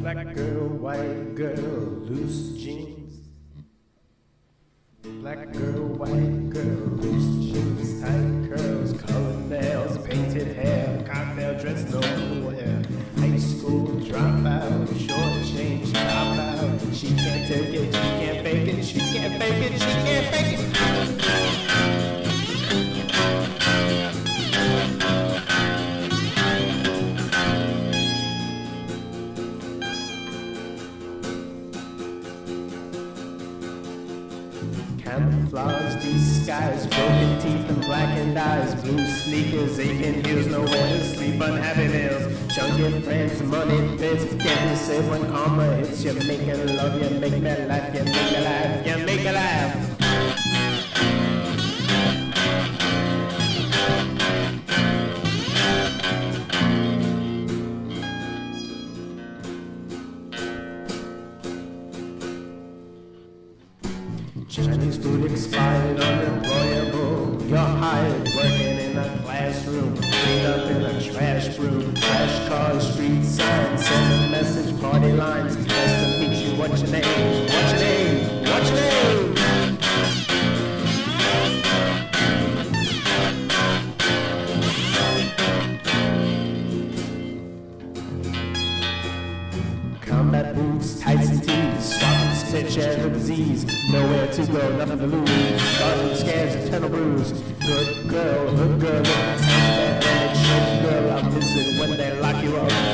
Black girl, white girl, loose jeans. Black girl, white girl, loose jeans, tight curls, colored nails, painted hair, cocktail dress, nowhere. High school dropout, short change, cop out. She can't take it, she can't fake it, she can't fake it, she can't fake it. Camouflage disguise, broken teeth and blackened eyes, blue sneakers, aching heels, nowhere to sleep, unhappy meals, junkie friends, money bits, can't be safe when karma hits. You make it love, you make that life, you make it laugh, you make it laugh. Chinese food expired, unemployable. You're hired, working in a classroom, cleaned up in a trash room. Trash cars, street signs, send a message, party lines. Nice to meet you, what's your name? What's your name? What's your name? Combat boots, tights and tees, stop and stitch and the disease. Nowhere to go, nothing to lose. Scars and scares, eternal bruise. Good girl, with a bad girl, I'm missing when they lock you up.